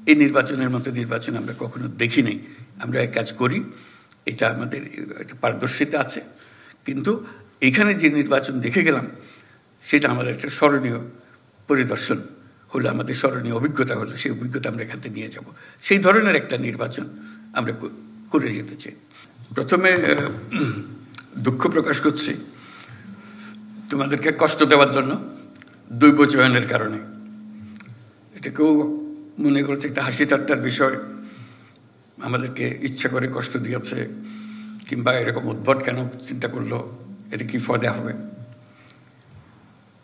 এই নির্বাচনের মতো নির্বাচন আমরা কখনো দেখি নাই। আমরা এক কাজ করি, এটা আমাদের একটা পারদর্শিতা আছে, কিন্তু এখানে যে নির্বাচন দেখে গেলাম সেটা আমাদের একটা স্মরণীয় পরিদর্শন হলো, আমাদের স্মরণীয় অভিজ্ঞতা হলো, সেই অভিজ্ঞতা আমরা এখান থেকে নিয়ে যাব। সেই ধরনের একটা নির্বাচন আমরা করে যেতে চাই। প্রথমে দুঃখ প্রকাশ করছি তোমাদেরকে কষ্ট দেওয়ার জন্য, দৈব চয়নের কারণে। এটা কেউ মনে করছে একটা হাসি ঠাট্টার বিষয়, আমাদেরকে ইচ্ছা করে কষ্ট দিয়েছে, কিংবা এরকম উদ্ভট কেন চিন্তা করলো, এটা কি ফয়দা হবে।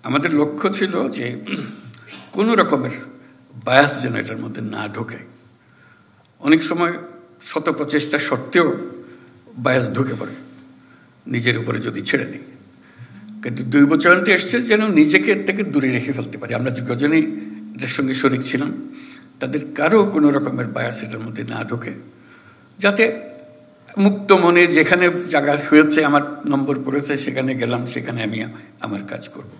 আমাদের লক্ষ্য ছিল যে কোনো রকমের বায়াস যেন এটার মধ্যে না ঢোকে। অনেক সময় শত প্রচেষ্টা সত্ত্বেও বায়াস ঢুকে পড়ে, নিজের উপরে যদি ছেড়ে দিই। কিন্তু দৈব চয়নটি এসছে যেন নিজেকে এর থেকে দূরে রেখে ফেলতে পারি। আমরা যে কজনই এটার সঙ্গে শরিক ছিলাম, তাদের কারো কোনো রকমের বায়াস এটার মধ্যে না ঢোকে, যাতে মুক্ত মনে যেখানে জায়গা হয়েছে, আমার নম্বর পড়েছে, সেখানে গেলাম, সেখানে আমি আমার কাজ করব।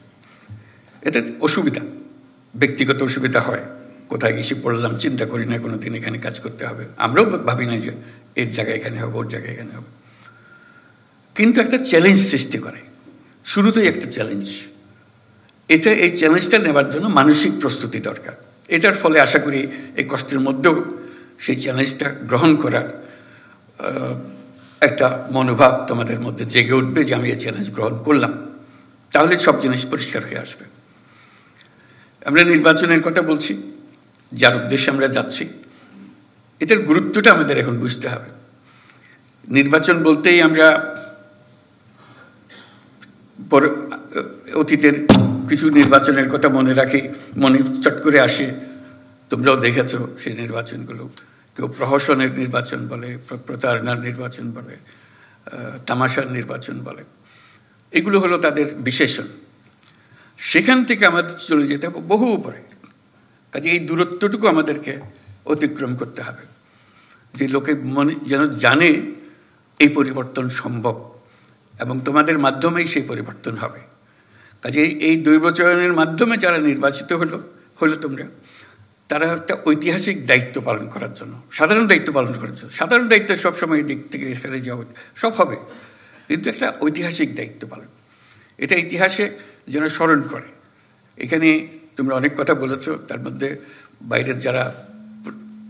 এটা অসুবিধা, ব্যক্তিগত অসুবিধা হয়। কোথায় গেছি পড়লাম, চিন্তা করি না কোনোদিন এখানে কাজ করতে হবে। আমরাও ভাবি না যে এর জায়গায় এখানে হবে, ওর জায়গায় এখানে হবে। কিন্তু একটা চ্যালেঞ্জ সৃষ্টি করে, শুরুতেই একটা চ্যালেঞ্জ। এই চ্যালেঞ্জটা নেবার জন্য মানসিক প্রস্তুতি দরকার। এটার ফলে আশা করি এই কষ্টের মধ্যেও সেই চ্যালেঞ্জটা গ্রহণ করার একটা মনোভাব তোমাদের মধ্যে জেগে উঠবে যে আমি এই চ্যালেঞ্জ গ্রহণ করলাম, তাহলে সব জিনিস পরিষ্কার হয়ে আসবে। আমরা নির্বাচনের কথা বলছি, যার উদ্দেশ্যে আমরা যাচ্ছি, এটার গুরুত্বটা আমাদের এখন বুঝতে হবে। নির্বাচন বলতেই আমরা অতীতের কিছু নির্বাচনের কথা মনে রাখি, মনে চট করে আসে। তোমরাও দেখেছো সেই নির্বাচনগুলো। কেউ প্রহসনের নির্বাচন বলে, প্রতারণার নির্বাচন বলে, তামাশার নির্বাচন বলে। এগুলো হলো তাদের বিশেষণ। সেখান থেকে আমাদের চলে যেতে হবে বহু উপরে। কাজে এই দূরত্বটুকু আমাদেরকে অতিক্রম করতে হবে, যে লোকে মনে যেন জানে এই পরিবর্তন সম্ভব, এবং তোমাদের মাধ্যমেই সেই পরিবর্তন হবে। কাজে এই দৈব চয়নের মাধ্যমে যারা নির্বাচিত হলো তোমরা, তারা একটা ঐতিহাসিক দায়িত্ব পালন করার জন্য, সাধারণ দায়িত্ব পালন করার জন্য। সাধারণ দায়িত্ব সবসময় দিক থেকে এখানে যাওয়া সব হবে, কিন্তু একটা ঐতিহাসিক দায়িত্ব পালন, এটা ইতিহাসে যেন স্মরণ করে। এখানে তোমরা অনেক কথা বলেছো, তার মধ্যে বাইরের যারা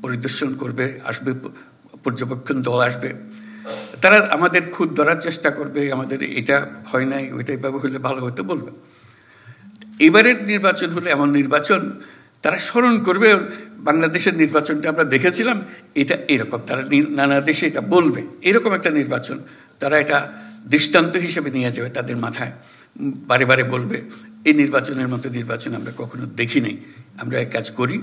পরিদর্শন করবে, আসবে, পর্যবেক্ষণ দল আসবে, তারা আমাদের খুদ ধরার চেষ্টা করবে, আমাদের এটা হয় নাই, ওইটাই ভাবে হলে ভালো হতে বলবে। এবারের নির্বাচন হলে এমন নির্বাচন, তারা স্মরণ করবে বাংলাদেশের নির্বাচনটা আমরা দেখেছিলাম, এটা এরকম। তারা নানা দেশে এটা বলবে, এরকম একটা নির্বাচন তারা এটা দৃষ্টান্ত হিসেবে নিয়ে যাবে তাদের মাথায়, বারে বারে বলবে এই নির্বাচনের মতো নির্বাচন আমরা কখনো দেখি নাই। আমরা এক কাজ করি,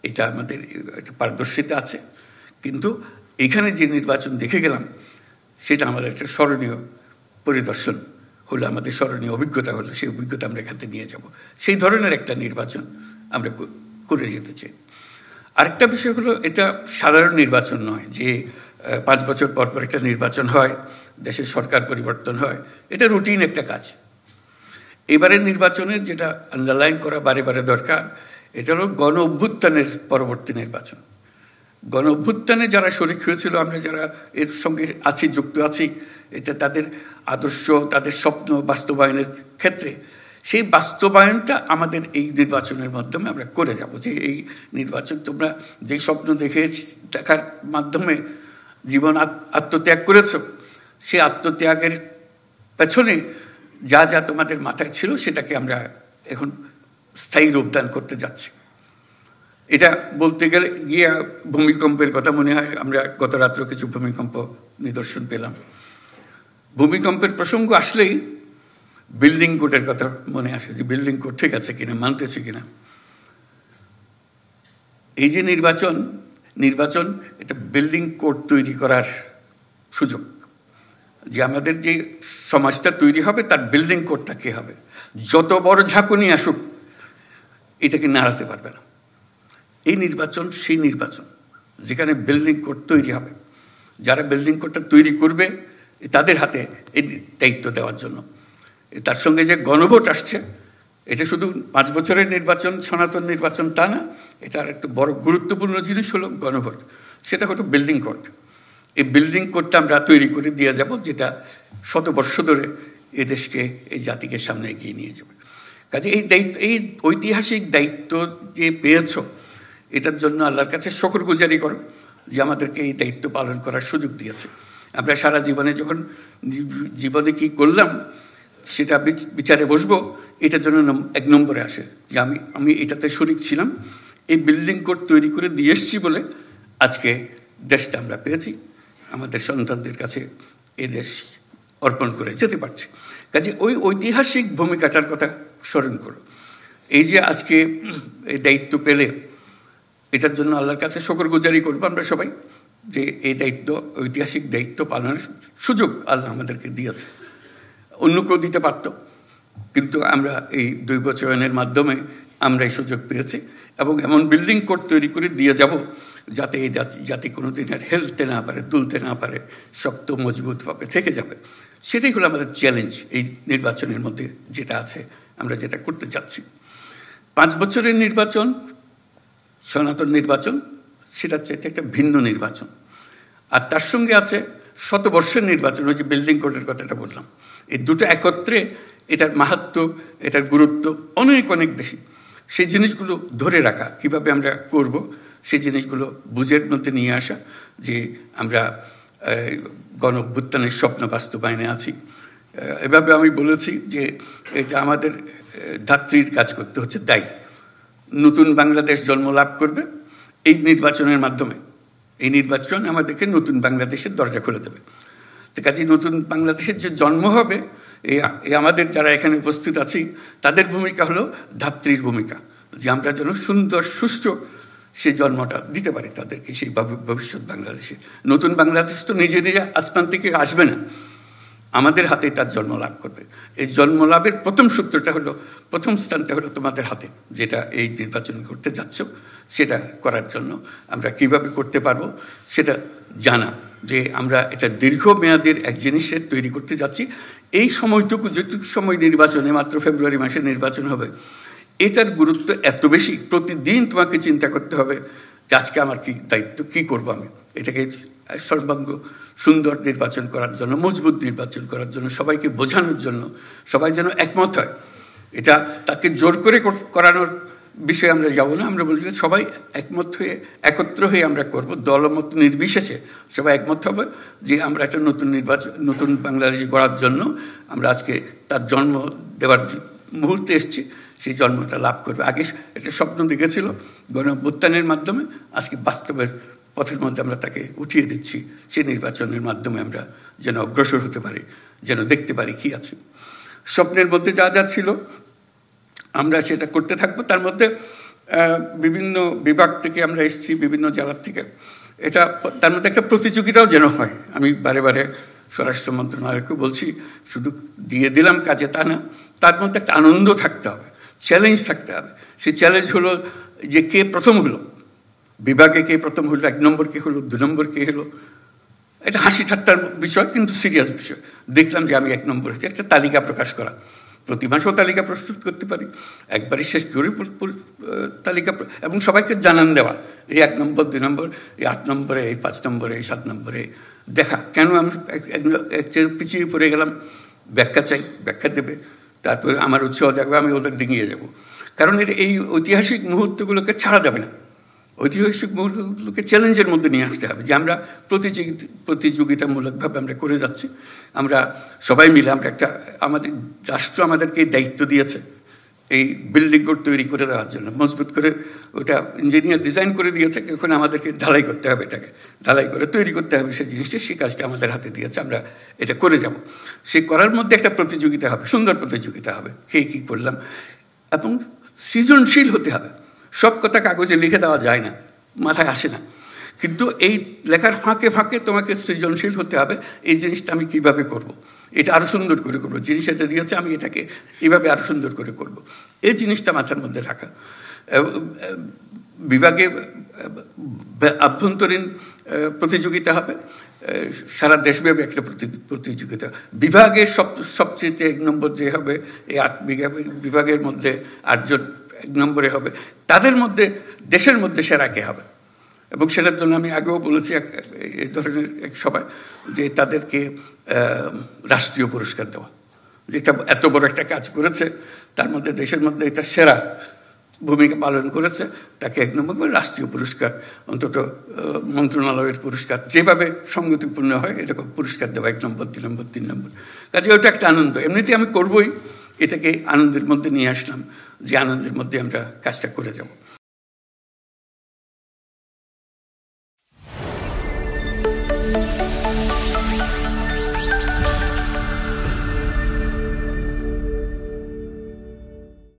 এটা আমাদের একটা পারদর্শিতা আছে, কিন্তু এখানে যে নির্বাচন দেখে গেলাম সেটা আমাদের একটা স্মরণীয় পরিদর্শন হলো, আমাদের স্মরণীয় অভিজ্ঞতা হলো, সেই অভিজ্ঞতা আমরা এখান থেকে নিয়ে যাব। সেই ধরনের একটা নির্বাচন আমরা করে যেতে চাই। আরেকটা বিষয় হলো, এটা সাধারণ নির্বাচন নয় যে 5 বছর পর পর একটা নির্বাচন হয়, দেশের সরকার পরিবর্তন হয়। এটা রুটিন একটা কাজ। এবারের নির্বাচনের যেটা আন্ডারলাইন করা বারে বারে দরকার, এটা হলো গণ অভ্যুত্থানের পরবর্তী নির্বাচন। গণ অভ্যুত্থানে যারা শরিক হয়েছিল, আমরা যারা এর সঙ্গে আছি, যুক্ত আছি, এটা তাদের আদর্শ, তাদের স্বপ্ন বাস্তবায়নের ক্ষেত্রে সেই বাস্তবায়নটা আমাদের এই নির্বাচনের মাধ্যমে আমরা করে যাব। যে এই নির্বাচন তোমরা যে স্বপ্ন দেখার মাধ্যমে জীবন আত্মত্যাগ করেছ, সেই আত্মত্যাগের পেছনে যা যা তোমাদের মাথায় ছিল সেটাকে আমরা এখন স্থায়ী রূপদান করতে যাচ্ছি। এটা বলতে গেলে গিয়ে ভূমিকম্পের কথা মনে হয়। আমরা গত রাত্রে কিছু ভূমিকম্প নিদর্শন পেলাম। ভূমিকম্পের প্রসঙ্গ আসলেই বিল্ডিং কোডের কথা মনে আসে, যে বিল্ডিং কোড ঠিক আছে কিনা, মানতেছে কিনা। এই যে নির্বাচন এটা বিল্ডিং কোড তৈরি করার সুযোগ, যে আমাদের যে সমাজটা তৈরি হবে তার বিল্ডিং কোডটা কি হবে। যত বড় ঝাঁকুনি আসুক এটাকে নাড়াতে পারবে না। এই নির্বাচন সেই নির্বাচন যেখানে বিল্ডিং কোড তৈরি হবে। যারা বিল্ডিং কোডটা তৈরি করবে তাদের হাতে এই দায়িত্ব দেওয়ার জন্য। তার সঙ্গে যে গণভোট আসছে, এটা শুধু 5 বছরের নির্বাচন, সনাতন নির্বাচন তা না, এটার একটা বড় গুরুত্বপূর্ণ জিনিস হলো গণভোট, সেটা হলো বিল্ডিং কোড। এই বিল্ডিং কোডটা আমরা তৈরি করে দিয়ে যাব, যেটা শতবর্ষ ধরে এই দেশকে, এই জাতিকে সামনে এগিয়ে নিয়ে যাবে। কাজে এই দায়িত্ব, এই ঐতিহাসিক দায়িত্ব যে পেয়েছ, এটার জন্য আল্লাহর কাছে শুকরগুজারি করো যে আমাদেরকে এই দায়িত্ব পালন করার সুযোগ দিয়েছে। আমরা সারা জীবনে যখন জীবনে কি করলাম সেটা বিচারে বসবো, এটার জন্য 1 নম্বরে আসে যে আমি এটাতে শরিক ছিলাম, এই বিল্ডিং কোড তৈরি করে দিয়ে এসছি বলে আজকে দেশটা আমরা পেয়েছি, আমাদের সন্তানদের কাছে এই দেশ অর্পণ করে যেতে পারছি। কাজে ওই ঐতিহাসিক ভূমিকাটার কথা স্মরণ করো। এই যে আজকে এই দায়িত্ব পেলে, এটার জন্য আল্লাহর কাছে শুকরগুজারি করবো আমরা সবাই, যে এই দায়িত্ব, ঐতিহাসিক দায়িত্ব পালনের সুযোগ আল্লাহ আমাদেরকে দিয়েছে। অন্য কেউ দিতে পারত, কিন্তু আমরা এই দৈবচয়নের মাধ্যমে আমরা এই সুযোগ পেয়েছি, এবং এমন বিল্ডিং কোড তৈরি করে দিয়ে যাব যাতে এই জাতি কোনোদিন আর হেলতে না পারে, তুলতে না পারে, শক্ত মজবুতভাবে থেকে যাবে। সেটাই হলো আমাদের চ্যালেঞ্জ এই নির্বাচনের মধ্যে যেটা আছে, আমরা যেটা করতে চাচ্ছি। 5 বছরের নির্বাচন, সনাতন নির্বাচন, সেটা হচ্ছে একটা ভিন্ন নির্বাচন। আর তার সঙ্গে আছে শতবর্ষের নির্বাচন, ওই যে বিল্ডিং কোডের কথাটা বললাম। এই দুটো একত্রে এটার মাহাত্ম্য, এটার গুরুত্ব অনেক অনেক বেশি। সেই জিনিসগুলো ধরে রাখা, কিভাবে আমরা করব, সেই জিনিসগুলো বুঝের মধ্যে নিয়ে আসা, যে আমরা গণ-অভ্যুত্থানের স্বপ্ন বাস্তবায়নে আছি। এভাবে আমি বলেছি যে এটা আমাদের ধাত্রীর কাজ করতে হচ্ছে, দায়ী। নতুন বাংলাদেশ জন্ম লাভ করবে এই নির্বাচনের মাধ্যমে। এই নির্বাচন আমাদেরকে নতুন বাংলাদেশের দরজা খুলে দেবে। তো কাজে নতুন বাংলাদেশের যে জন্ম হবে, এই আমাদের যারা এখানে উপস্থিত আছি তাদের ভূমিকা হলো ধাত্রীর ভূমিকা, যে আমরা যেন সুন্দর সুষ্ঠু সেই জন্মটা দিতে পারি তাদেরকে, সেই ভবিষ্যৎ বাংলাদেশে। নতুন বাংলাদেশ তো নিজে নিজে আসমান থেকে আসবে না, আমাদের হাতে তার জন্ম লাভ করবে। এই জন্ম লাভের প্রথম সূত্রটা হলো, প্রথম স্থানটা হলো তোমাদের হাতে, যেটা এই নির্বাচন করতে যাচ্ছ। সেটা করার জন্য আমরা কিভাবে করতে পারবো সেটা জানা, যে আমরা এটা দীর্ঘমেয়াদের এক জিনিসের তৈরি করতে যাচ্ছি। এই সময়টুকু, যেটুকু সময় নির্বাচনে, মাত্র ফেব্রুয়ারি মাসে নির্বাচন হবে, এটার গুরুত্ব এত বেশি, প্রতিদিন তোমাকে চিন্তা করতে হবে যে আজকে আমার কি দায়িত্ব, কি করবো আমি এটাকে সর্বাঙ্গ সুন্দর নির্বাচন করার জন্য, মজবুত নির্বাচন করার জন্য, সবাইকে বোঝানোর জন্য, সবাই যেন একমত হয়। এটা তাকে জোর করে করানোর বিষয়ে আমরা যাব না, আমরা বলছি সবাই একমত হয়ে, একত্র হয়ে আমরা করব, দলমত নির্বিশেষে সবাই একমত হবে যে আমরা একটা নতুন নির্বাচন, নতুন বাংলাদেশ গড়ার জন্য আমরা আজকে তার জন্ম দেওয়ার মুহূর্তে এসেছি, সেই জন্মটা লাভ করবে। আগে একটা স্বপ্ন দেখেছিল গণ-অভ্যুত্থানের মাধ্যমে, আজকে বাস্তবের পথের মধ্যে আমরা তাকে উঠিয়ে দিচ্ছি। সেই নির্বাচনের মাধ্যমে আমরা যেন অগ্রসর হতে পারি, যেন দেখতে পারি কি আছে। স্বপ্নের মধ্যে যা যা ছিল আমরা সেটা করতে থাকবো। তার মধ্যে বিভিন্ন বিভাগ থেকে আমরা এসেছি, বিভিন্ন জেলার থেকে, এটা তার মধ্যে একটা প্রতিযোগিতাও যেন হয়। আমি বারে বারে স্বরাষ্ট্র মন্ত্রণালয়কে বলছি, শুধু দিয়ে দিলাম কাজে তা না, তার মধ্যে একটা আনন্দ থাকতে হবে, চ্যালেঞ্জ থাকতে হবে। সেই চ্যালেঞ্জ হলো যে কে প্রথম হলো, বিভাগে কে প্রথম হলো, 1 নম্বর কে হলো, 2 নম্বর কে হলো। এটা হাসি ঠাট্টার বিষয়, কিন্তু সিরিয়াস বিষয়। দেখলাম যে আমি 1 নম্বর হয়েছি, একটা তালিকা প্রকাশ করা, প্রতি মাসেও তালিকা প্রস্তুত করতে পারি, একবারই শেষ করে তালিকা, এবং সবাইকে জানান দেওয়া, এই 1 নম্বর, 2 নম্বর, এই 8 নম্বরে, এই 5 নম্বরে, এই 7 নম্বরে দেখা। কেন আমি পিছিয়ে পড়ে গেলাম, ব্যাখ্যা চাই, ব্যাখ্যা দেবে, তারপরে আমার উৎসাহ জাগবে, আমি ওদের ডিঙিয়ে যাব। কারণ এই ঐতিহাসিক মুহূর্তগুলোকে ছাড়া যাবে না, ঐতিহাসিক মুহূর্তগুলোকে চ্যালেঞ্জের মধ্যে নিয়ে আসতে হবে, যে আমরা প্রতিযোগিতামূলকভাবে আমরা করে যাচ্ছি। আমরা সবাই মিলে, আমরা একটা, আমাদের রাষ্ট্র আমাদেরকে দায়িত্ব দিয়েছে এই বিল্ডিং কোড তৈরি করে দেওয়ার জন্য, মজবুত করে ওটা ইঞ্জিনিয়ার ডিজাইন করে দিয়েছে, এখন আমাদেরকে ঢালাই করতে হবে, এটাকে ঢালাই করে তৈরি করতে হবে সেই জিনিসটা, সেই কাজটা আমাদের হাতে দিয়েছে, আমরা এটা করে যাব। সেই করার মধ্যে একটা প্রতিযোগিতা হবে, সুন্দর প্রতিযোগিতা হবে, কে কী করলাম, এবং সৃজনশীল হতে হবে। সব কথা কাগজে লিখে দেওয়া যায় না, মাথায় আসে না, কিন্তু এই লেখার ফাঁকে ফাঁকে তোমাকে সৃজনশীল হতে হবে। এই জিনিসটা আমি কিভাবে করব, এটা আরো সুন্দর করে করবো, জিনিস এটা দিয়েছে আমি এটাকে এইভাবে আরো সুন্দর করে করব, এই জিনিসটা মাথার মধ্যে রাখা। বিভাগে আভ্যন্তরীণ প্রতিযোগিতা হবে, সারা দেশব্যাপী একটা প্রতিযোগিতা। বিভাগের সবচেয়ে 1 নম্বর যে হবে, এই 8 বিভাগের মধ্যে 8 জন এক নম্বরে হবে, তাদের মধ্যে দেশের মধ্যে সেরা কে হবে। এবং সেটার জন্য আমি আগেও বলেছি এই ধরনের এক সভায় যে তাদেরকে রাষ্ট্রীয় পুরস্কার দেওয়া, যেটা এত বড় একটা কাজ করেছে তার মধ্যে দেশের মধ্যে এটা সেরা ভূমিকা পালন করেছে, তাকে 1 নম্বর রাষ্ট্রীয় পুরস্কার, অন্তত মন্ত্রণালয়ের পুরস্কার যেভাবে সঙ্গতিপূর্ণ হয় এরকম পুরস্কার দেওয়া 1 নম্বর, 2 নম্বর, 3 নম্বর। কাজে ওটা একটা আনন্দ, এমনিতে আমি করবই, এটাকে আনন্দের মধ্যে নিয়ে আসলাম যে আনন্দের মধ্যে আমরা কাজটা করে যাব।